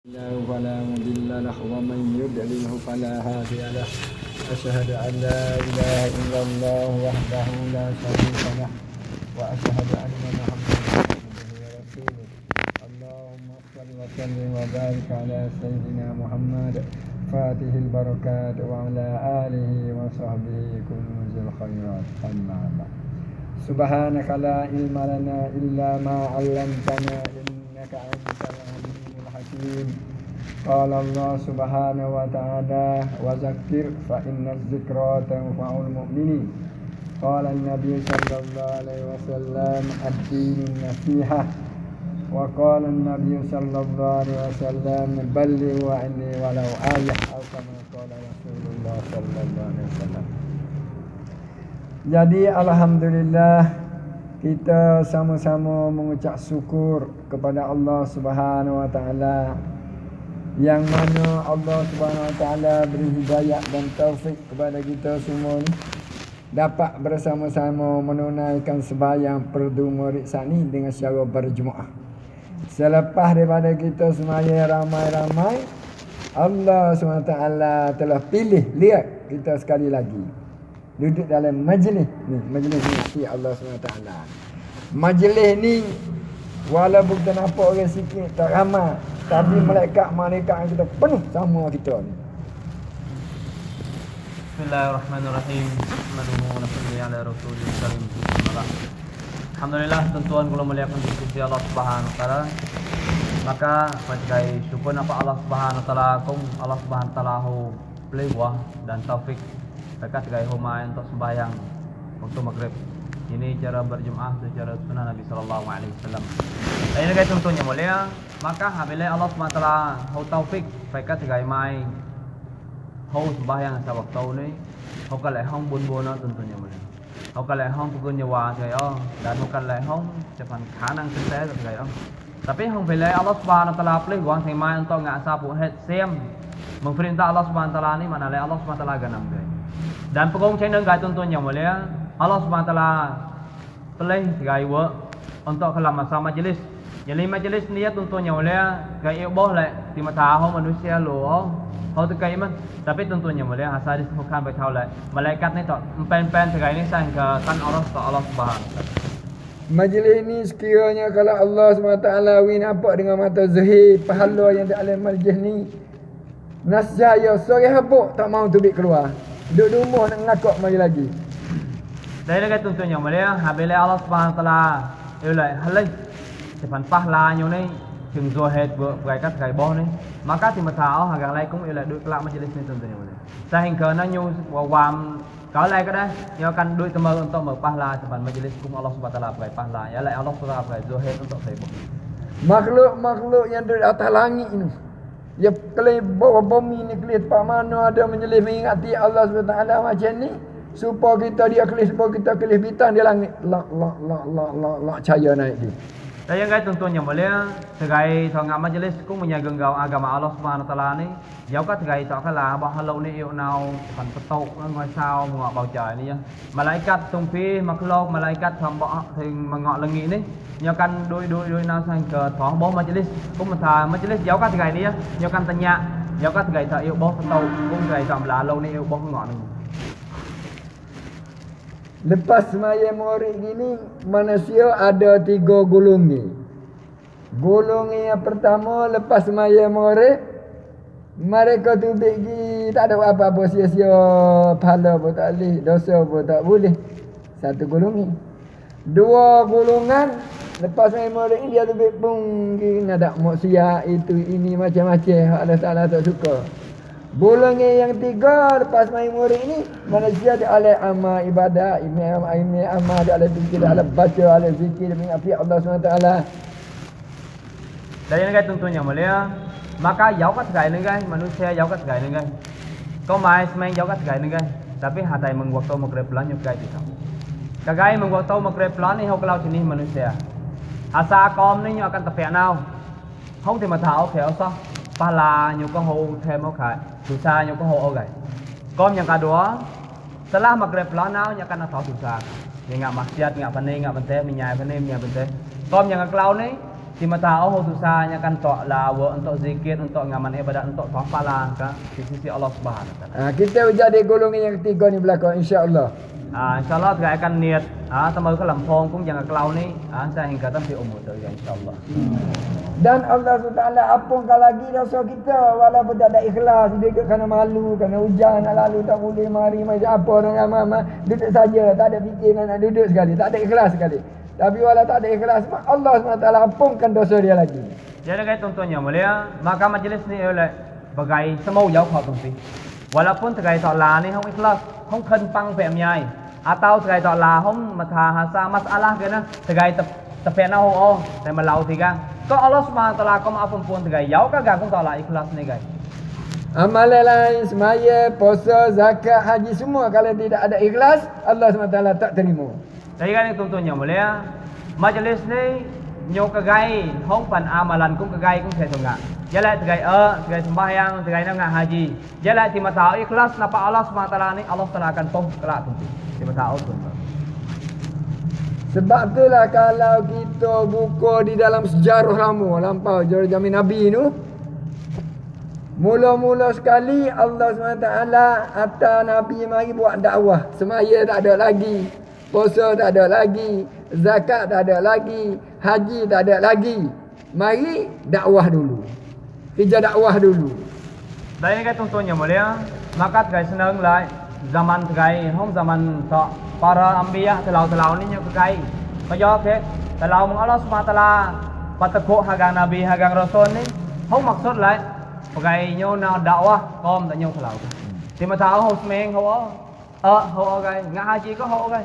له فلا مضل له ومن يضلله فلا هادي له أشهد أن لا إله إلا الله وحده لا شريك له وأشهد أن محمدا عبده ورسوله اللهم صل وسلم وبارك على سيدنا محمد فاتح البركات وعلى آله وصحبه كنوز الخيرات أما بعد سبحانك لا علم لنا إلا ما علمتنا إنك أنت العليم الحكيم قال الله سبحانه وتعالى وذكر فإن الذكرى تنفع المؤمنين قال النبي صلى الله عليه وسلم الدين النصيحة وقال النبي صلى الله عليه وسلم بلغوا عني ولو آية أو كما قال رسول الله صلى الله عليه وسلم. Jadi alhamdulillah kita sama-sama mengucap syukur kepada Allah Subhanahu wa taala yang mana Allah Subhanahu wa taala beri hidayah dan taufik kepada kita semua ni dapat bersama-sama menunaikan sembahyang fardu Maghribi ni dengan secara berjemaah. Selepas daripada kita sembahyang ramai-ramai, Allah Subhanahu wa taala telah pilih lihat kita sekali lagi duduk dalam majlis ni, majlis ni Allah SWT. Majlis ni walaupun kita nampak orang sikit tak ramai, tapi malaikat kita penuh sama kita ni. Bismillahirrahmanirrahim. Alhamdulillah, tuan-tuan kula muliakan Gusti Allah Subhanahu wa taala. Maka sebagai syukur apa Allah Subhanahu wa taala kong Allah Subhanahu wa taala ho pelewah dan taufik dekat sebagai humai untuk sembahyang waktu maghrib. Ini cara berjemaah secara sunnah Nabi sallallahu alaihi wasallam. Dan ini guys contohnya mulia, maka apabila Allah SWT hau taufik dekat sebagai mai hau sembahyang sa waktu ni, hau kalai hong bun-bun tentunya mulia. Hau kalai hong pukul nyawa saya dan hau kalai hong cepat khanang sesai saya. Tapi hong bila Allah Subhanahu wa taala pilih wang sing mai untuk ngak sapu het sem memperintah Allah Subhanahu wa taala ni mana Allah Subhanahu wa taala ganam dia. Dan pegong channel guys tuan-tuan yang mulia, Allah Subhanahu wa taala pilih sebagai work untuk kelam masa majlis. Jadi majlis ni ya tuan-tuan yang mulia, gai boh le di mata hau manusia lo, hau tu gai man. Tapi tuan-tuan yang mulia, asal disebutkan berkau le, malaikat ni tak pen-pen sebagai ni sang ke tan Allah Subhanahu wa taala. Majlis ni sekiranya kalau Allah SWT win nampak dengan mata zahir pahala yang di alam majlis ni, nasjaya sore habuk tak mau tubik keluar. Duduk rumah nak ngakak mari lagi. Dari dekat tuan-tuan yang mulia, apabila Allah Subhanahu wa taala ilai halai depan pahalanya ni jeung zuhid berkaitan dengan boh ni, maka di mata Allah agang lai cũng ilai duduk kelak majlis ni tuan-tuan yang mulia. Sehingga nyu wam kalau lai ka dah, dia akan duit tembal untuk berpahala depan majlis kum Allah Subhanahu wa taala berkai pahala. Ya lai Allah Subhanahu wa taala zuhid untuk saya boh. Makhluk-makhluk yang duduk atas langit ini, ya kelih bawah bumi ni kelih tempat mana ada menyelis mengingati Allah SWT macam ni, supaya kita dia kelih, supaya kita kelih bintang di langit la cahaya naik dia. Dan yang guys tuan-tuan yang mulia, sebagai seorang majlis ku menjaga agama Allah Subhanahu wa taala ni, jauh kat sebagai tak kalah bah halau ni yêu nau pan petok ngoi sao ngok bau trời ni ya. Malaikat tumpi makhluk malaikat hamba sing mengok lengi ni, nya kan doi nau sang ke thong boh majlis, ku mentha majlis jauh kat sebagai ni ya, nya kan tanya, jauh kat sebagai tak yêu boh petok, ku sebagai tak belau ni yêu boh ngok ni. Lepas semaya Maghrib gini, manusia ada 3 golongan. Golongan yang pertama, lepas semaya Maghrib, mereka tu pergi tak ada apa-apa, sia-sia, pahala pun tak boleh, dosa pun tak boleh. Satu golongan. 2 golongan, lepas semaya Maghrib ni dia tu pergi ada maksiat itu ini macam-macam, Allah Taala tak suka. Golongan yang 3 lepas main murid ni, manusia dia oleh amal ibadat, amal dia oleh zikir, dia oleh baca, oleh zikir mengingati Allah SWT. Dan yang guys tuan-tuan yang mulia, maka jauh kat segai ni guys, manusia jauh kat segai ni guys. Kau mai semang jauh kat segai ni guys, tapi hatai mengwaktu maghrib pelan nyuk guys kita. Kagai mengwaktu maghrib pelan ni hau kelau sini manusia. Asa kaum ni nyu akan tepiak nau. Không thì mà thảo khéo sao? Pahala nyu có hô thêm mau khai. Dosa nyu có hô guys. Kaum yang kedua, setelah maghrib pelan nau nyu akan thảo dosa. Dia ngak maksiat, ngak paning, ngak benteh, menyai paning, menyai benteh. Kaum yang kelau ni Tima tahu dosanya kan untuk lawa, untuk zikir, untuk ngaman ibadat, untuk hafalan kan di sisi Allah Subhanahu wa taala. Kita jadi golongan yang ketiga ni belakang insya-Allah. InsyaAllah juga akan niat tambah ke lampung cũng jangan kelau ni sehingga sampai umur tu insyaAllah. Dan Allah SWT apungkan lagi dosa kita walaupun tak ada ikhlas, duduk kerana malu, kerana hujan nak lalu tak boleh mari macam apa dengan mama, duduk saja, tak ada fikir nak duduk sekali, tak ada ikhlas sekali. Tapi walau tak ada ikhlas, Allah SWT apungkan dosa dia lagi. Jadi kayak contohnya mulia, maka majlis ni oleh bagai semau jauh kau tumpi. Walaupun terkait soalan ni không ikhlas, không khân pang về nhai, atau terkait soalan không hasa masalah kena terkait tepian au dan melau tiga. Kau Allah Subhanahu wa taala kau maafun pun terkait jauh kagak kau soalan ikhlas ni guys. Amalan lain semaya, puasa, zakat, haji semua kalau tidak ada ikhlas, Allah SWT tak terima. Jadi kan contohnya mulia, majlis ni nyo kagai không pan amalan cũng kagai cũng thể thong Jadi terkait sembahyang, terkait dengan haji. Jadi timah tahu ikhlas napa Allah Subhanahu wa taala ni Allah Taala akan toh kelak tu. Timah tahu tu. Sebab itulah kalau kita buka di dalam sejarah lama lampau zaman Nabi tu, mula-mula sekali Allah SWT atas Nabi mari buat dakwah. Semaya tak ada lagi, puasa tak ada lagi, zakat tak ada lagi, haji tak ada lagi. Mari dakwah dulu. Kerja dakwah dulu. Dan ini contohnya mulia, maka terkait senang lại zaman terkait không zaman tak para ambiya telau ni nyo terkait. Majo ke telau mong Allah Subhanahu wa taala patekuk hagang nabi hagang rasul ni không maksud lại terkait nyo na dakwah kom tak nyo telau. Tima tahu ho semeng ho ho gai ngah haji ko ho gai.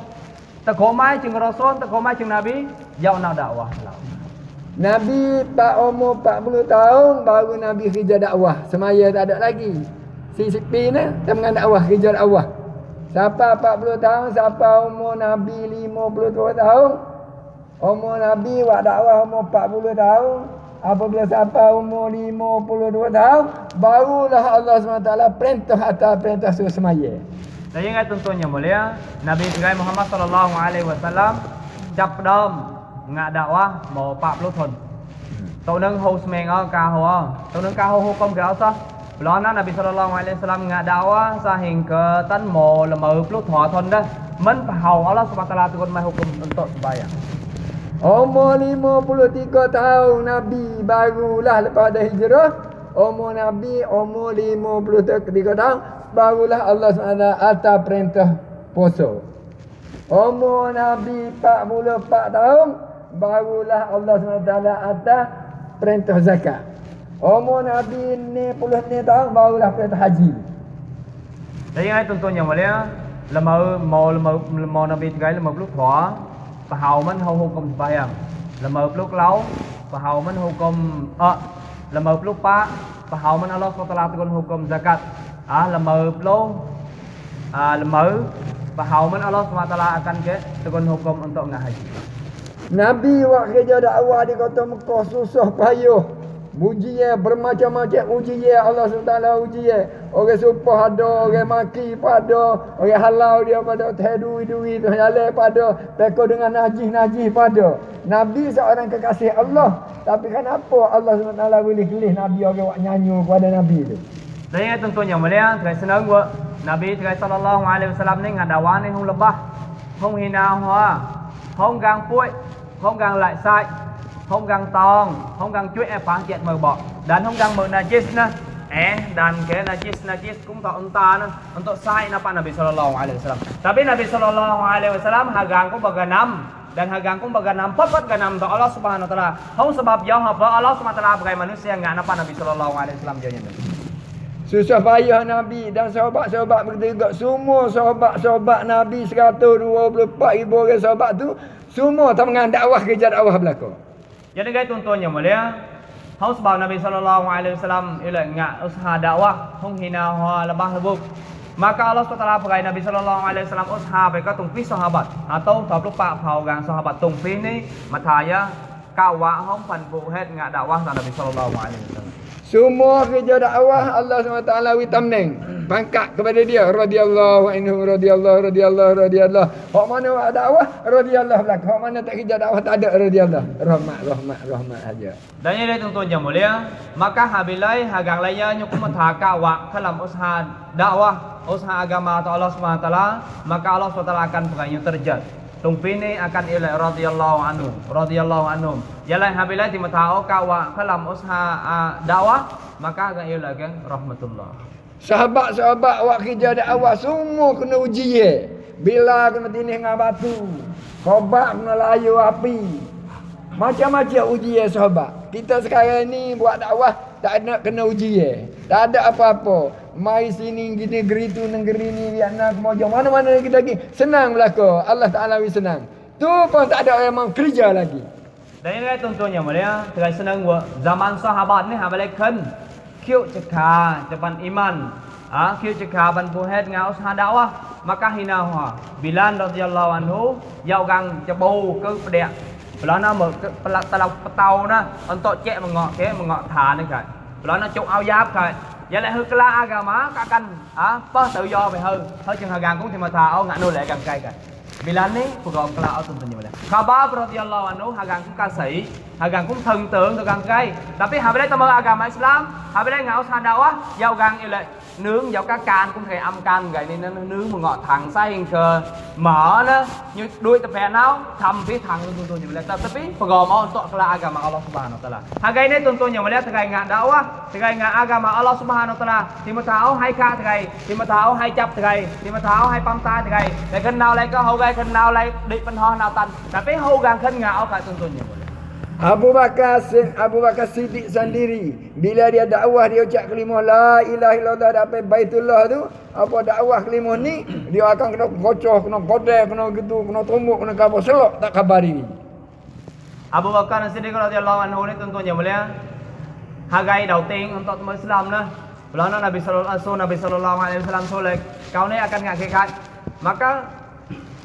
Tekuk mai jeung rasul, tekuk mai jeung nabi, jauh na dakwah telau. Nabi umur 40 tahun baru Nabi kerja dakwah. Semaya tak ada lagi. Si sepi ni dengan dakwah, kerja dakwah. Siapa 40 tahun, siapa umur Nabi 52 tahun. Umur Nabi buat dakwah umur 40 tahun. Apabila siapa umur 52 tahun, barulah Allah SWT perintah atas perintah suruh semaya. Jadi ingat contohnya mulia, Nabi Muhammad sallallahu alaihi wasallamចាប់ផ្ដើមngạ dakwah mau 40 thon. Tau nang ho semeng ka ho. Tau nang ka ho hukum ke asa. Belana Nabi sallallahu alaihi wasallam ngạ dakwah sehingga tan mau 50 thon dah. Men pahau Allah Subhanahu wa taala turun mai hukum untuk sembahyang. Umur 53 tahun Nabi barulah lepas dah hijrah. Umur Nabi umur 53 tahun barulah Allah SWT atas perintah puasa. Umur Nabi 44 tahun barulah Allah SWT atas perintah zakat. Umur Nabi ni 60 tahun barulah perintah haji. Jadi ingat contohnya mulia, mau Nabi terkait 50 thua, pahau man hukum sembahyang. 50 lau, pahau man hukum 50 pak, pahau man Allah SWT turun hukum zakat. 50 pahau man Allah SWT akan ke turun hukum untuk ngahaji. Nabi buat kerja dakwah di kota Mekah susah payah. Ujian bermacam-macam ujian Allah SWT ujian. Orang supah ada, orang maki pada, orang halau dia pada, tedui-dui tu jalan pada, peko dengan najis pada. Nabi seorang kekasih Allah, tapi kenapa Allah SWT boleh pilih Nabi orang buat nyanyi kepada Nabi tu? Jadi ingat contohnya mulia, terkait senang buat Nabi terkait sallallahu alaihi wasallam ni ngadawan ni hong lebah, hong hina hoa, hong gang puai, hong gang lại sai, hong gang tong, hong gang chuối phá chết mờ bọ, dan hong gang mờ najis na, dan ke najis cũng tak unta na, untuk sai napa Nabi sallallahu alaihi wasallam. Tapi Nabi sallallahu alaihi wasallam hagang ko baganam dan hagang ko baganam papat ganam to Allah Subhanahu wa taala. Hong sebab jawab Allah Subhanahu wa taala bagai manusia enggak napa Nabi sallallahu alaihi wasallam jawabnya. Susah payah Nabi dan sahabat-sahabat begitu juga. Semua sahabat-sahabat Nabi 124 ribu orang sahabat tu semua tak mengan dakwah kerja dakwah belaka. Jadi guys contohnya mulia, hang sebab Nabi sallallahu alaihi wasallam ialah ngak usaha dakwah, hang hina ha lebah lebuk. Maka Allah SWT pakai Nabi sallallahu alaihi wasallam usaha mereka tungpi sahabat atau 24 phao gang sahabat tungpi ni mataya kawa hang pan bu het ngak dakwah Nabi sallallahu alaihi wasallam. Semua kerja dakwah Allah SWT witamneng. pangkat kepada dia radhiyallahu anhu radhiyallahu. Hak mana buat dakwah radhiyallahu belaka. Hak mana tak kerja dakwah tak ada radhiyallahu. Rahmat aja. Dan yang lain tuan-tuan yang mulia, maka habilai hagang layanya kuma thaka wa kalam usaha dakwah, usaha agama atau Allah Subhanahu wa taala, maka Allah Subhanahu wa taala akan pengayu terjat. Tungpi ni akan ilai radhiyallahu anhu. Yalah habilai di matao ka wa kalam usaha dakwah, maka akan ilai kan rahmatullah. Sahabat-sahabat awak kerja dakwah semua kena uji ye. Bila kena tinih dengan batu, khobat kena layu api. Macam-macam uji ye sahabat. Kita sekarang ni buat dakwah tak ada kena uji ye. Tak ada apa-apa. Mai sini negeri tu negeri ni Vietnam Kemojong mana-mana kita lagi senang belaka. Allah Taala wi senang. Tu pun tak ada orang mau kerja lagi. Dan ini tuan-tuan yang mulia, terkait senang zaman sahabat ni habalai kan kiu cekha depan iman. Kiu cekha ban puhet ngau usaha dakwah, maka hina hoa. Bilal radhiyallahu anhu yau gang cebu ke pedek. Belah nama pelak talau petau na untuk cek mengok thả ni kai. Belah na chụp áo giáp kai. Vậy lại hư kala agama akan apa tự do về hư. Thôi chừng hagang cũng thì mà thả ngạn nô lệ càng cay kai. Bilal ni program kala au tuntun ni boleh. Khabab radhiyallahu anhu hagang cũng ca sĩ, hagang cũng thần tượng từ càng cay. Tapi habilai tamu agama Islam, habilai ngau usaha dakwah, yau gang ilai nướng vào các can cũng thể âm can vậy nên nó nướng một ngọn thẳng say hình cờ mở nó như đuôi tập phèn áo thầm phía thẳng tuntun như vậy tapi program untuk kala agama Allah Subhanahu wa taala. Hagai ni tuntun yang boleh terkait ngak dakwah, terkait ngak agama Allah Subhanahu wa taala. Thì mà tháo hai ca terkait, thì mà tháo hai chập terkait, thì mà tháo hai pam ta terkait. Để kenal nào lại có hậu gai kenal nào lại đi pen ho nào tan. Tapi hậu gang ken ngak au kai tuntun yang boleh. Abu Bakar Siddiq sendiri bila dia dakwah dia ucap kalimah la ilaha illallah dapat Baitullah tu, apa dakwah kalimah ni dia akan kena gocoh, kena godeh, kena gitu, kena tumbuk, kena kabur selok tak khabar diri. Abu Bakar Siddiq radhiyallahu anhu ni tuan-tuan yang mulia, hagai đầu tiên untuk umat Islam nah. Bila Nabi sallallahu alaihi wasallam soleh, kau ni akan ngak kekat. Maka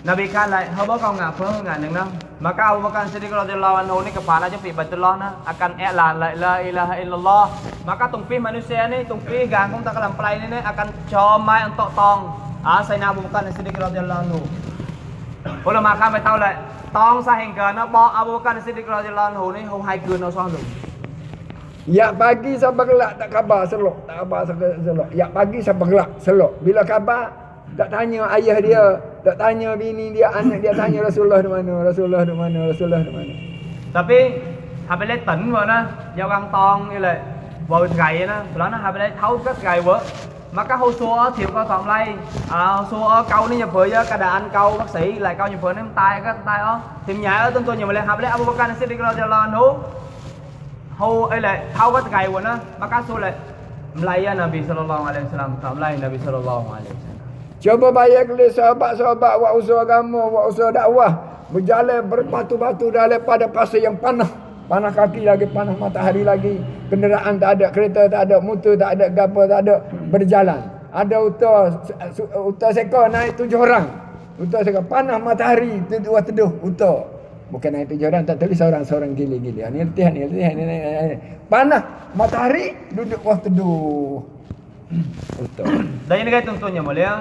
Nabi kan lại haba kau ngak phơ ngak nang nah. Maka Abu Bakar Siddiq radhiyallahu anhu ni kepala je pi Baitullah nah akan i'lan la ilaha illallah. Maka tungpi manusia ni tungpi gang kong tak kalam pelai ni akan comai untuk tong. Sayyidina Abu Bakar Siddiq radhiyallahu anhu. Ulama kan phải tahu lại tong sa hingga nó bo Abu Bakar Siddiq radhiyallahu anhu ni hong hai keun no so lu. Ya pagi sampai gelap tak khabar selok, tak khabar selok. Ya pagi sampai gelap selok. Bila khabar tak tanya ayah dia, tak tanya bini dia, anak dia, tanya Rasulullah di mana. Tapi habilai tỉnh vợ nó giao găng ton như là vợ gầy nó, nó habilai thấu các gầy vợ. Maka hô xua thiệu coi phòng lay, xua câu ni nhập phơi cả đàn anh câu bác sĩ lại câu nhập phơi ném tay cái tay ó, tìm nhà ở tôi nhiều mà lên habilai Abu Bakar Siddiq radhiyallahu anhu hô ấy lại thấu các gầy vợ nó, maka xua lại Melayu Nabi sallallahu alaihi wasallam, Melayu Nabi sallallahu alaihi wasallam. Cuba bayar kepada sahabat-sahabat buat usaha agama, buat usaha dakwah, berjalan berbatu-batu daripada pasir yang panas kaki lagi, panas matahari lagi, kenderaan tak ada, kereta tak ada, motor tak ada, gapo tak ada, berjalan. Ada uta sekor naik 7 orang. Uta sekor panas matahari, teduh uta. Bukan naik 7 orang, tak tulis seorang gili-gili. Ni letihan. Panas matahari, duduk bawah teduh. Uta. Dan ini kan tuan-tuan yang mulia,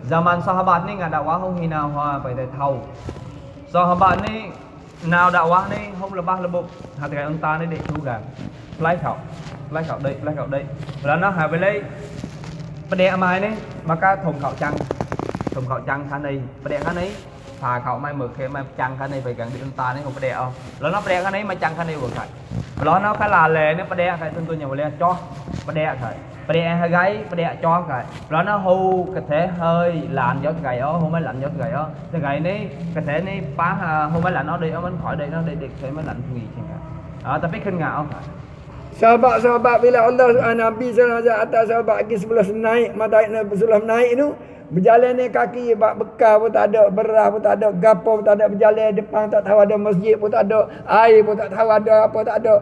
zaman sahabat ni ngak dakwah hong hina hoa pai tai thau. Sahabat ni nào dakwah ni hong lebah lebuk hati kai unta ni dek tu gang. Plai khau đây. Bila nó hai belai pedek mai ni maka thùng khau chăng khan đây, pedek khan này thà khau mai mực ke mai chăng khan này pai gang di unta ni hong pedek au. Bila nó pedek khan này mai chăng khan này vừa kai. Bila nó khai là lề ni pedek kai tuan-tuan yang mulia cho pedek kai. Pedek hai gáy, pedek cho cái. Rồi nó hù cái thể hơi lạnh gió gầy ó, không phải lạnh gió gầy ó. Cái gầy này cái thể này phá không phải lạnh nó đi, mình khỏi đây nó đi thể mới lạnh nghỉ chẳng hạn. Tapi kan ngạo phải. Sahabat-sahabat bila Allah Nabi sallallahu alaihi wasallam atas sahabat lagi sebelah naik, matahari sebelah naik itu berjalan ni kaki bak bekal pun tak ada, berah pun tak ada, gapo pun tak ada, berjalan depan tak tahu ada masjid pun tak ada, air pun tak tahu ada apa tak ada.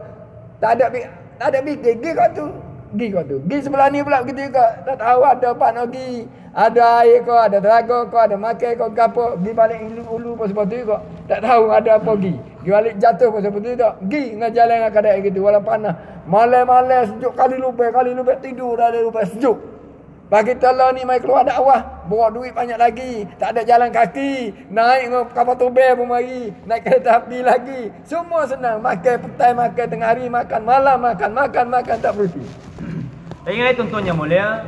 Tak ada gigi kat tu. Gi sebelah ni pula begitu juga. Tak tahu ada apa nak gi. Ada air kau, ada telaga kau, ada makan kau gapo. Gi balik ulu pun seperti tu kau. Tak tahu ada apa gi. Gi balik jatuh pun seperti tu. Gi dengan jalan dengan keadaan gitu. Walau panas. Malam-malam sejuk kali lupa tidur dah lupa sejuk. Bagi kita lah ni mai keluar dakwah, bawa duit banyak lagi, tak ada jalan kaki, naik kapal tubel pun mari, naik kereta api lagi. Semua senang, makan petang, makan tengah hari, makan malam, makan tak berhenti. Ingat tuan-tuan yang mulia,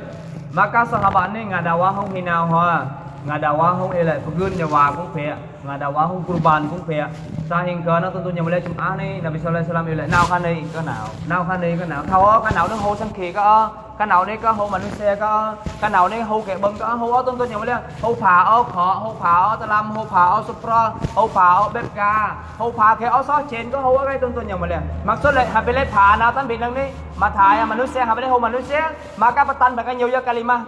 maka sahabat ni ngadakwah hong hinau hoa, ngadakwah hong elak pegun nyawa cũng phải, ngadakwah hong kurban cũng phải. Sehingga nó tuan-tuan yang mulia Jumaat ni Nabi sallallahu alaihi wasallam elak nào khan ni cái nào, thao cái nào nó hô sang kỳ cái nào đây có hô manusia cái nào đây hô kẻ bưng có hô tuan-tuan yang mulia, hô phà ở khọ, hô phà ở talam, hô phà ở supra, hô phà ở bếp ga, hô phà kẻ ở xó trên có hô cái tuan-tuan yang mulia. Maksud là habis le phà nào tan bilang ni, mataya manusia habis hô manusia, maka petan bakal nyoya kalimah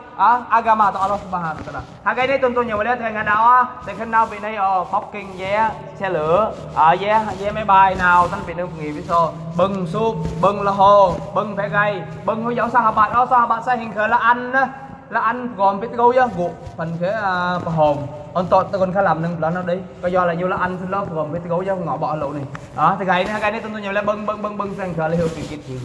agama atau Allah Subhanahu wa taala. Hari ini tuan-tuan yang mulia thầy ngadakwah, thầy khinh nào bị này phóc kinh vé xe lửa, vé máy bay nào tan bị nước nghỉ ví dụ bưng sup, bưng là hồ, bưng phải gây, bưng hướng dẫn sahabat saya hingga là anh gồm biết câu chứ gục phần cái hồn ông tội tôi còn khá làm nên nó đi coi do là như là anh xin lớp gồm biết câu chứ ngọ bọ lộ này đó thì cái này tôi nhiều là bưng sang khởi là hiểu chuyện kịp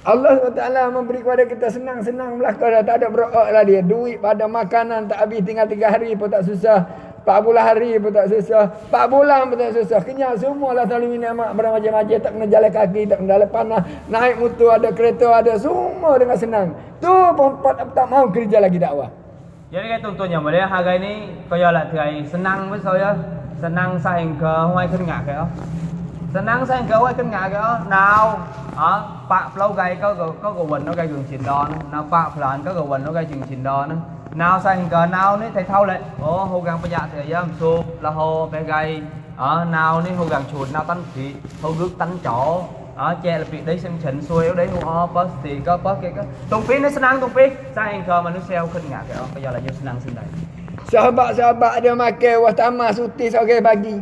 Allah SWT memberi kepada kita senang-senang belaka, tak ada berok lah dia. Duit pada makanan tak habis, tinggal 3 hari pun tak susah, 40 hari pun tak susah, 4 bulan pun tak susah. Kenyang semua lah selalu nikmat bermacam-macam, tak kena jalan kaki, tak kena jalan panah, naik motor ada, kereta ada, semua dengan senang. Tu pun tak mau kerja lagi dakwah. Jadi cái tuần yang mulia hari ini coi là thầy senang với saya, senang sehingga hoài kinh ngạc cái đó. Senang sehingga hoài kinh ngạc cái đó. Nào pak lâu gay có gầu quỳnh nó gây trường trình đo nữa, nào pak phản có gầu quỳnh nó gây trường trình đo nữa. Nào sehingga nào ní thầy thâu lại, hồ gang bây giờ thì giờ sụp là hồ bé gay, nào ní hồ gang chuột nào tánh thị, hồ rước tánh chỗ. Che là việc đấy xem chỉnh xuôi ở đấy hồ bớt thì có bớt cái tung phí nó senang tung phí sehingga manusia kinh ngạc cái đó. Bây giờ là như senang sinh đại. Sahabat-sahabat dia makan wah tamah suti sore pagi.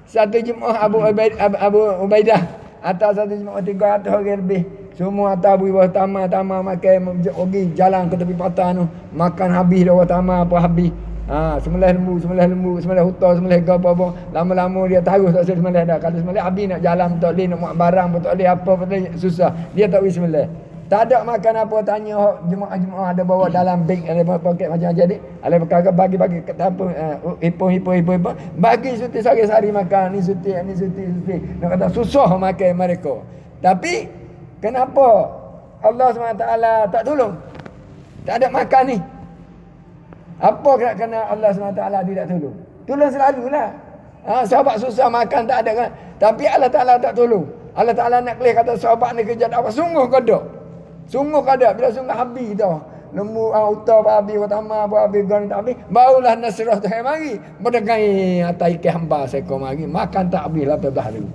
Satu Jumaat Abu Ubaidah atau satu Jumaat 300 orang lebih. Semua atas bawah tamah makan pergi jalan ke tepi patah tu. Makan habis dah tamah apa habis. Sembelih lembu, sembelih huta, sembelih apa. Lama-lama dia taruh tak sembelih dah. Kalau sembelih habis nak jalan tak boleh, nak muat barang pun tak boleh, apa pun susah. Dia tak boleh sembelih. Tak ada makan apa, tanya Jumaat ada bawa dalam beg, ada paket macam-macam ni. Ada perkara bagi kat apa, hipon. Bagi suti sehari-hari makan, ni suti. Nak kata susah makan mereka. Tapi kenapa Allah SWT tak tolong? Tak ada makan ni. Apa kena Allah SWT tidak tolong? Tolong selalulah. Sahabat susah makan tak ada kan. Tapi Allah Ta'ala tak tolong. Allah Ta'ala nak kelih kata sahabat ni kerja dakwah sungguh kodok. Sungguh kada bila sungguh habis dah. Lembu auto babi utama babi gan tak habis, barulah nasrah Tuhan mari. Berdegai atai ke hamba seko mari makan tak habis 18 hari.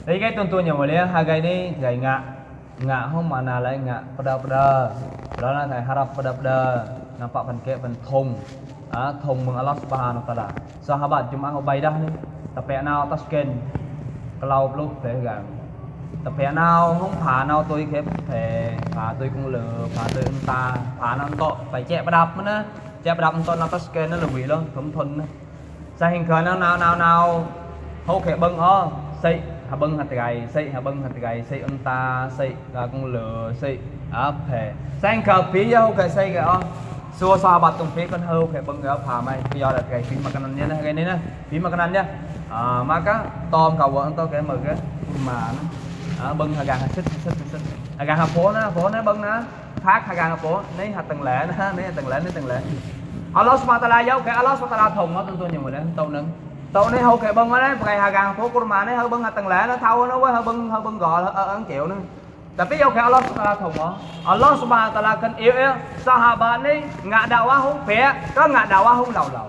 Jadi cái tuần yang mulia hari ini thầy ngạ không mà nào lại ngạ pada đó là thầy harap pada nampak pan thùng thùng mừng Allah Subhanahu wa taala. Sahabat Jumaat Ubaidah ni tapi nào Tashkent kalau lúc phải rằng tập hè nào không phá nào tôi khép thề phá tôi cũng lừa phá tôi ông ta phá nào to phải chạy đạp nữa chạy đạp to nào tất kia nó là bị luôn không thuần sao hình khởi nào hô khẽ bưng xây hà bưng hạt gầy xây ông ta xây là cũng lừa xây thề sao hình khởi phí hô khẽ xây kìa xua xoa bật tùng phí con hô khẽ bưng cái phá mày bây giờ là cái phí makanan nhé cái này nè phí makanan nhá maka tôm cầu vợ tôi cái mực cái mà bưng hà gà xích hà gà hà phố nó bưng nó phát hà gà hà phố nấy hà từng lệ Allah Subhanahu wa taala dấu cái Allah Subhanahu wa taala thùng nó tôi nhiều người đấy tàu này hậu cái bưng nó đấy cái hà gà hà phố của mà đấy hơi bưng hà từng lệ nó thâu nó quá hơi bưng gò ấn chịu nữa tapi dấu cái Allah Subhanahu wa taala thùng đó Allah Subhanahu wa taala kan yêu sahabat này ngạ đạo quá không phê có ngạ đạo quá không lầu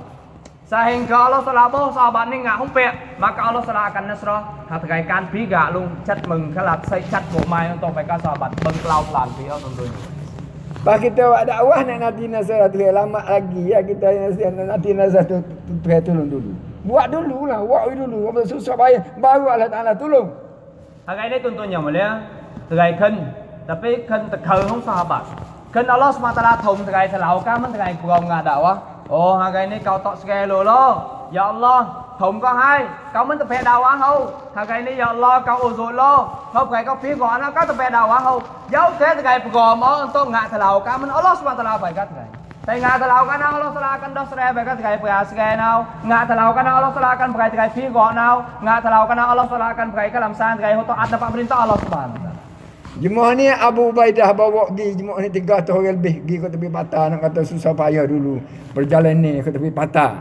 sehingga Allah SWT sahabat ni ngak humpek maka Allah SWT akan nasrah hargaikan biga luôn chat mừng khalat xây chat bộ mai untuk mereka sahabat bengklau pelan dia tentunya. Bah kita buat dakwah nak nanti nasihat tu lama lagi ya kita nanti nasihat tu tolong dulu. Buat dulu lah, buat dulu. Susah payah baru Allah Taala tolong. Hari ini tuan-tuan yang mulia, tergai khen tapi khen terkheur không sahabat. Khen Allah SWT thùng tergai selalu kan tergai kurang ngak dakwah. Hari ini kau tak sekali lo. ya Allah thùng có hai kau mình tập đào á hâu thằng cái này ya Allah kau uzul lo không cái kau phía gọi nó có tập đào á hâu dấu thế cái gồm ở tôi ngại thằng nào kau mình Allah subhanahu wa taala phải cái tại ngại thằng nào cái nào Allah silakan dos re phải cái phải nào ngại thằng nào cái nào Allah silakan phải cái phía gọi nào ngại thằng nào cái nào Allah silakan phải cái làm sao cái hoto ada pemerintah Allah subhanahu wa taala. Jemaah ni Abu Ubaidah bawa pergi jemaah ni 300 orang lebih pergi ke tepi patah, nak kata susah payah dulu perjalanan ni ke tepi patah.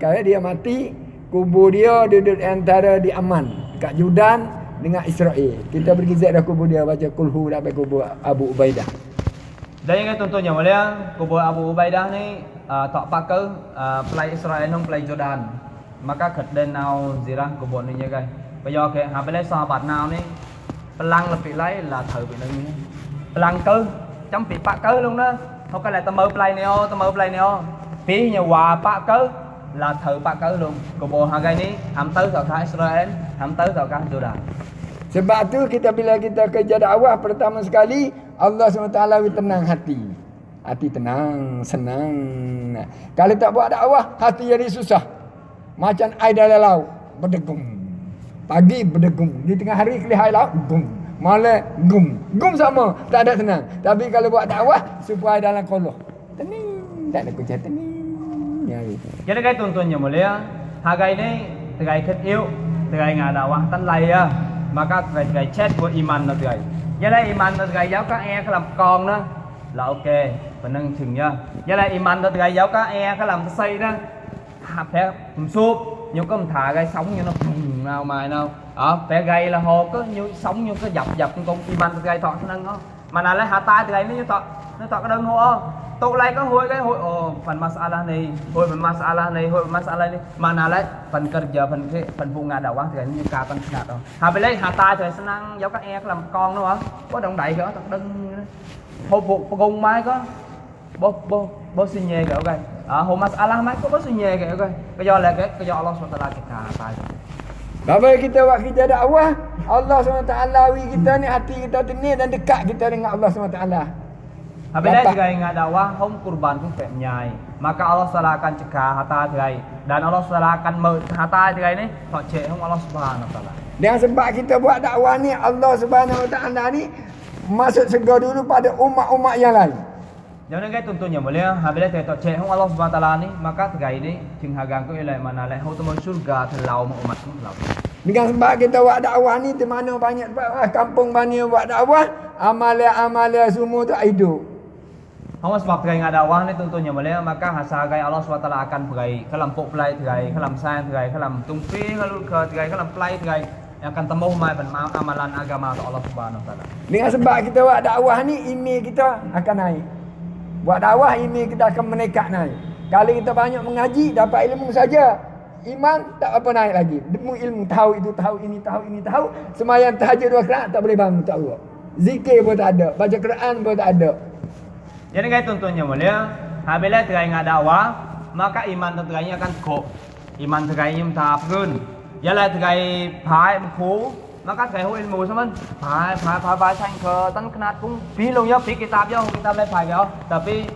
Kalau dia mati, kubur dia duduk antara di Aman kat Jordan dengan Israel. Kita pergi ziarah kubur dia, baca kulhu sampai kubur Abu Ubaidah. Dan yang contohnya mulia kubur Abu Ubaidah ni tak pakai pelai Israel nong pelai Jordan. Maka kat dan nào ziarah kubur ni guys. Bây giờ cái hai pelai sahabat nào ni Pelang lebih lain là thử bị nâng nhé. Pelang cơ, chấm bị bạc cơ luôn đó. Không có là tao mơ play này ô, tao mơ play này ô. Phí nhà quà bạc cơ là thử bạc cơ luôn. Của bộ hàng gai ni, ham tới tàu cá Israel, ham tới tàu cá Jordan. Sebab tu bila kita kerja dakwah pertama sekali Allah SWT tenang hati. Hati tenang, senang. Kalau tak buat dakwah, hati jadi susah. Macam air dalam laut, berdegung. Pagi berdegung, di tengah hari kelihai laut, gum. Malam gum. Gum sama, tak ada tenang. Tapi kalau buat dakwah supaya dalam koloh. Tenang, tak ada kerja tenang. Ya gitu. Jadi cái tuần nhiều mulia, hai cái này, cái thiết yếu, cái ngà dakwah tan lay á, maka cái chat của iman nó cái. Vậy là iman nó cái giáo các e cái làm con đó là ok, phần nâng chừng nha. Vậy là iman nó cái giáo các e cái làm xây đó, hạp thế, sụp. Nhưng có thả gây sóng như nó phùng nào mài nào phải gây là hồ có như sóng như cái dập con iman gây thọ nâng đó mà là lấy hạ tay thì gây nó như thọ cái đơn hồ tụ lại có hội cái hội phần masala này hội phần masala này hội masala này mà là lấy phần kerja phần vụ ngà đầu quá thì như cả phần ngạt đâu hà phải lấy hạ tay thì sẽ năng giáo các e làm con nữa có động đậy đó đơn hộp vụ cùng mai có bố xin nhẹ kìa ok hôm masalah mai có bố xin nhẹ kìa ok cái do là cái do Allah SWT kita tay. Bapak kita buat kerja dakwah, Allah SWT wi kita ni hati kita tenang dan dekat kita dengan Allah SWT. Apabila jika ingat dakwah, hom kurban pun menyai. Maka Allah SWT akan cegah harta tirai dan Allah SWT akan harta tirai ni tak cek hom Allah Subhanahu Wa Taala. Dan sebab kita buat dakwah ni Allah Subhanahu Wa Taala ni masuk surga dulu pada umat-umat yang lain. Jangan cái tuần mulia, apabila kita tak cek hom Allah Subhanahu Wa Taala ni, maka tirai ni cing hagang ko ilai mana lai hom temu surga telau umat telau. Dengan sebab kita buat dakwah ni di mana banyak kampung banyak buat dakwah, amalan-amalan semua tu hidup. Hong sebab tirai dakwah ni tuan-tuannya mulia, maka hasagai Allah SWT akan tirai kalam pok play tirai kalam san tirai kalam tumpi kalau ke tirai kalam play tirai yang akan temu mai amalan agama Allah Subhanahu Wa Taala. Dengan sebab kita buat dakwah ni iman kita akan naik. Buat dakwah iman kita akan meningkat naik. Kalau kita banyak mengaji dapat ilmu saja, iman tak apa naik lagi. Demu ilmu tahu itu tahu ini tahu. Sembahyang tahajud 2 rakaat tak boleh bangun tak Allah. Zikir pun tak ada, baca Quran pun tak ada. Jadi guys tuan-tuannya mulia, apabila tirai dakwah, maka iman terainya akan kokoh. Iman terainya mentabun. Ialah tirai phái khu, maka tirai hu ilmu sama. Phái sang ke tan kenat pun pilih ya pi kitab lai phái ya. Tapi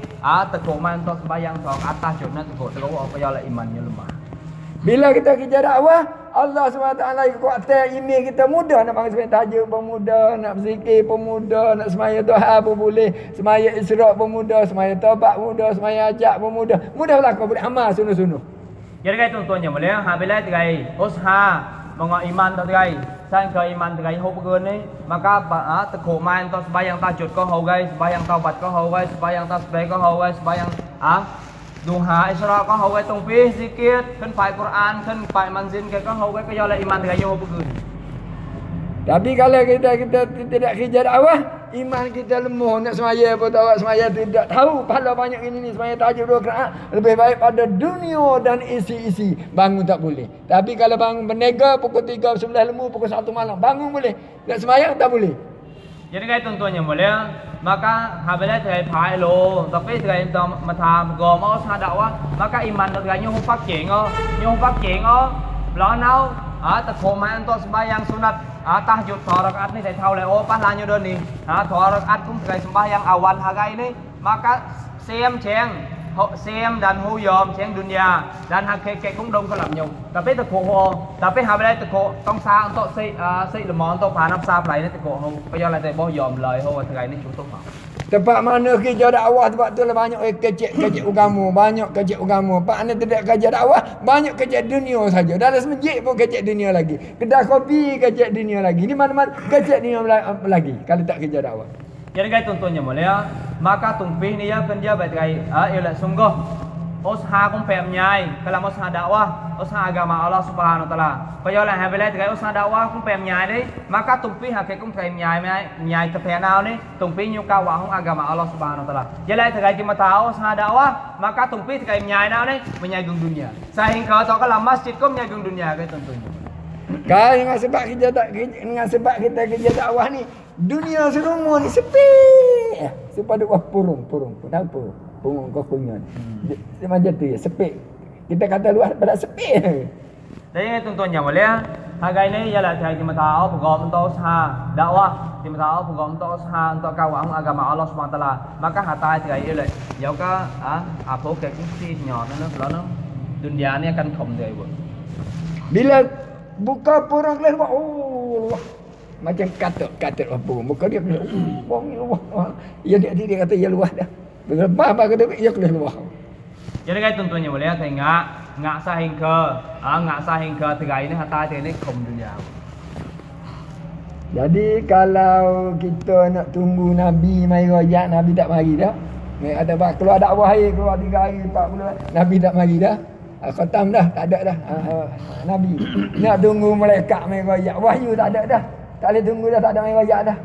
tekuk man untuk sembahyang sok atas jodna tekuk apa ya imannya lemah. Bila kita kerja dakwah, Allah SWT kekuatan iman kita mudah nak bangun sembahyang tahajud pun mudah, nak berzikir pun mudah, nak sembahyang duha pun boleh, sembahyang isra' pun mudah, sembahyang taubat pun mudah, sembahyang hajat pun mudah. Mudah berlaku boleh amal sunuh-sunuh. Jadi guys tuan-tuannya mulia, apabila tirai usaha mengo iman tu tirai, sang ke iman tirai hub gun ni, maka tekuk man untuk sembahyang tahajud ko hau guys, sembahyang taubat ko hau guys, sembahyang tasbih ko hau guys, sembahyang duha isra' ko hau guys, tungpi zikir, kan pai Quran, kan pai manzin ke ko hau guys, ke jala iman tirai hub gun. Tapi kalau kita tidak kerja dakwah, iman kita lemah, nak semaya pun tak semaya tidak tahu pahala banyak ini semaya tahajud 2 rakaat lebih baik pada dunia dan isi-isi. Bangun tak boleh. Tapi kalau bangun berniaga pukul 3 11 lemu pukul 1 malam bangun boleh. Nak sembahyang tak boleh. Jadi guys tuan-tuannya mulia, maka apabila tirai phái lo, tapi tirai ma tham gồm ở sa dakwah, maka iman tirai như phát triển lo nào tekuk man untuk sembahyang sunat tahajud 2 rakaat ni saya tahu lah pahala nya dah ni 2 rakaat pun tirai sembahyang awal hari ni maka siam cheng xem dan huyom siang dunia dan hakik cũng đông kalau nyung tapi teko tapi habis teko tong sa untuk si lemon untuk panam sa pelai ni teko ho bây lại boh yom lời ho ngày ni chúng tôi Tempat mana kerja dakwah tempat tu lah banyak kecil agama, banyak kecil agama. Pak ni tidak kerja dakwah, banyak kerja dunia saja. Dalam masjid pun kecil dunia lagi. Kedai kopi kecil dunia lagi. Di mana-mana kecil dunia lagi kalau tak kerja dakwah. Jadi guys tuntutnya mulia, maka tumpih ni ya kerja baik guys, ialah sungguh usaha cũng phải nhai, kalau usaha dakwah, usaha agama Allah Subhanahu Wa Taala. Kalau lah habis guys usaha dakwah cũng phải nhai đấy, maka tumpih hakik cũng phải nhai tepi nào ni, tumpih nyuka wahung agama Allah Subhanahu Wa Taala. Jadi guys kita tahu usaha dakwah, maka tumpih guys nyai nào ni, menyagung dunia. Sehingga kalau kalau masjid cũng menyagung dunia guys tentunya. Kalau dengan sebab kita kerja dakwah ni, dunia serumur ni sepi. Sepada purung pun apa? Purung kau kunyon. Macam tu ya, sepi. Kita kata luar pada sepi. Jadi tentunya mulia, harga ini ialah saya kita tahu program untuk usaha dakwah, kita tahu program untuk usaha untuk kawang agama Allah Subhanahu Wa Taala. Maka hatai saya ialah, jauh ke apa kekisi nyon nó dunia ni akan khom dia buat. Bila buka purung keluar, oh macam katuk apa muka dia keluar, bong luah. Dia kata ya luah dah. Berlepas kata ya keluar. Jadi guys tentunya mulia saya ngak sahingga tiga ini hatai ini khom dunia. Jadi kalau kita nak tunggu Nabi mai royak, Nabi tak mari dah. Ada keluar dakwah hari, keluar 3 hari 4 bulan, Nabi tak mari dah. Khatam dah, tak ada dah. Nabi nak tunggu malaikat mai royak, wahyu tak ada dah. Tak boleh tunggu dah, tak ada mai royak dah.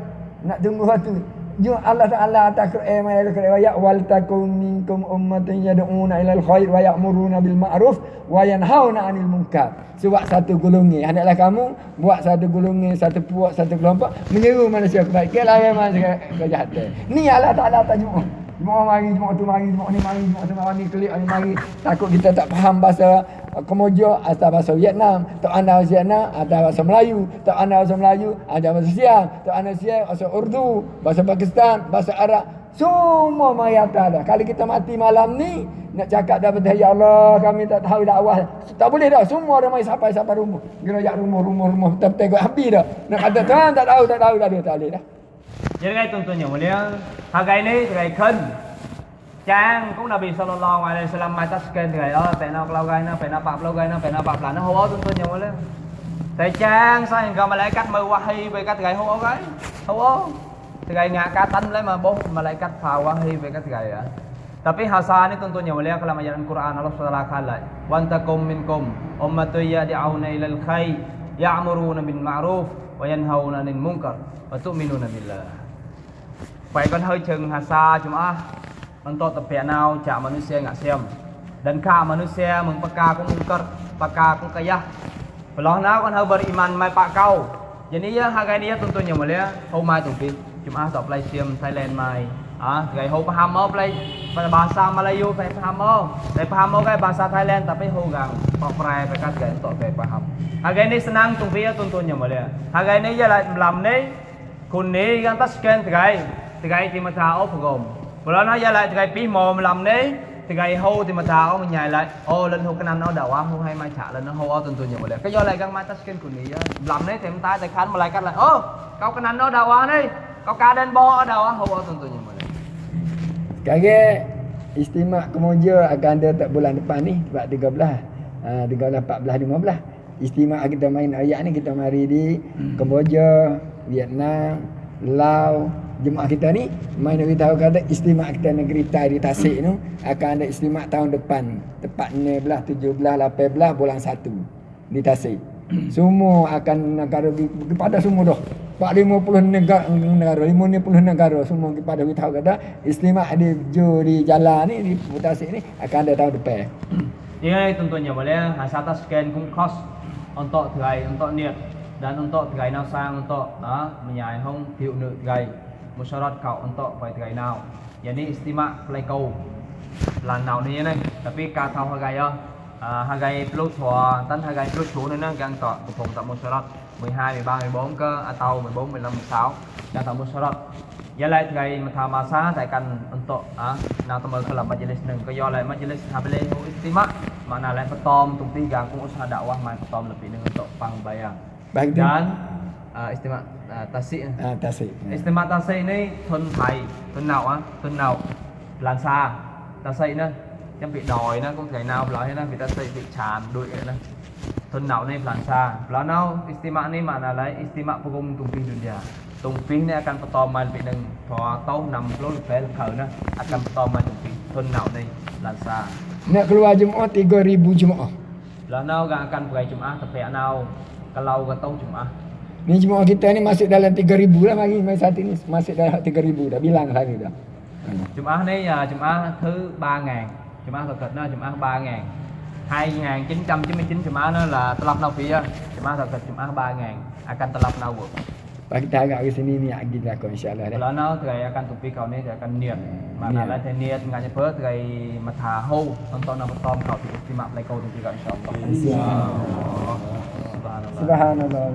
Nak tunggu waktu. Jom Allah Taala atas mai royak wal takum minkum ummatun yad'una ilal khair wa ya'muruna bil ma'ruf wa yanhauna 'anil munkar. Sebab satu golongan, hendaklah kamu buat satu golongan, satu puak, satu kelompok menyeru manusia kebaikan, larang manusia kejahatan. Ni Allah Taala tak jumpa. Jumpa mari, jumpa tu mari, jumpa ni mari, jumpa tu mari, klik ni mari. Takut kita tak faham bahasa Kemojo atau bahasa Vietnam, tak anda bahasa Vietnam atau bahasa Melayu, tak anda bahasa Melayu, ada bahasa Siang, tak anda Siang, bahasa Urdu, bahasa Pakistan, bahasa Arab. Semua mari atas dah. Kalau kita mati malam ni nak cakap dapat ya Allah kami tak tahu dakwah. Tak boleh dah. Semua orang mai sampai rumah. Gerak rumah tengok habis dah. Nak kata Tuhan tak tahu dah tak boleh dah. Jadi guys tentunya mulia, harga ini harga khen. Chang cũng Nabi Sallallahu Alaihi Wasallam mai tasken ngày đó, phải nào lâu gai nó, phải nào bạc lâu gai nó, phải nào bạc là nó hô tentunya mulia. Tại Chang sao hingga malaikat mewahi về các ngày hô gai, hô. Ngày ngạ katan lấy mà bố malaikat fawahi về các ngày ya. Tapi hasan ini tentunya mulia kalau ajaran Quran Allah Subhanahu wa taala. Wa takum minkum ummatun yad'una ilal khair, ya'muruna bil ma'ruf wa yanhauna 'anil munkar wa tu'minuna billah. Phải con hơi chừng hasa Jumaah untuk tepi nào chạm manusia ngak xem dan ka manusia mengpeka kung mungkar peka kung kayah. Peloh nào con hơi beriman mai pak kau. Jadi ya harga ini ya tentunya mulia hôm mai tumpi Jumaah tak play sim Thailand mai. Ngày hôm paham mau play bahasa Melayu phải paham mau. Phải paham mau cái bahasa Thailand tapi hugang pokrai phải kat gay untuk phải paham. Harga ini senang tumpi ya tentunya mulia. Harga ini ya làm ni kun ni kan tasken tigai thì mà thao program. Kalau nak ya lại tigai pi mò làm ni tigai hô thì mà thao mình nhảy lại. Lên hô cái nan nó đào hô hay mai trả lên nó hô tentunya mulia. Cái do lại kan mai tasken kun ni ya. Làm ni tem tai khán malaikat lại. Kau cái nan nó đào ni. Kau keadaan bawa ada hô tentunya mulia. Sekarang istimewa Kemoja akan ada tak bulan depan ni sebab 13, 14, 15. Istimewa kita main ayat ni kita mari di Kemoja, Vietnam, Laos. Jemaah kita ni main nak tahu kata istimewa kita negeri Thai di Tasik tu akan ada istimewa tahun depan. Tepatnya 17, 18 bulan 1 di Tasik. Semua akan negara kepada semua dah. 50 negara 50 negara semua kepada kita tahu kata istimewa di jalan ni di Tasik ni akan ada tahun depan. Ini tentunya boleh hasata scan kung kos untuk tirai untuk niat dan untuk tirai nào sang untuk menyai hong thiệu nữ tirai musyarat kau untuk pai tirai nào. Jadi istimewa play kau lần nào ni này tapi ka thau hargai hargai plus thua tấn hargai plus số nữa nó gan tọ cùng tập musyarat 12, 13, 14 ke atau 14, 15, 16 dan tak musyarat. Ialah sebagai mata masa saya akan untuk nak temu ke majlis nang ke ialah majlis hablis istimak mana lain petom tumpi gangkung usaha dakwah mai petom lebih nang untuk pangbayang. Baik Dan istimak tasik. Tasik. Istimak tasik ni thun Thai, thun nau lansa. Tasik ni yang bị đòi nó cũng ngày nào lại nó người ta xây bị tràn đuổi nó thôn nào này làm xa là nào istimak ni mana lai istimak pugum tumping dunia tumping ni akan pertama lebih neng tau 60 lebih na akan pertama tumping thôn nào này làm xa Nak keluar Jumaat 3,000 Jumaat. là nào gak akan pergi Jumaat tapi nào kalau tau Jumaat Ni Jumaat kita ni masuk dalam 3,000 lah mari saat ini masuk dalam 3,000 dah bilang hari dah. Jumaat ni Jumaat thứ 3.000 Jumaat thật thật nó Jumaat 3.000 2.999 Jumaat nó là telap nau phía Jumaat thật thật Jumaat 3.000 akan telap nau buat. Pak kita agak ke sini ni lagi lah kau insya-Allah dah. Kalau nau tergai akan tupi kau ni dia akan niat. Mana lah dia niat dengan apa tergai matha ho untuk nak betom kau di istimak lai kau tupi kau insya-Allah. Subhanallah. Subhanallah.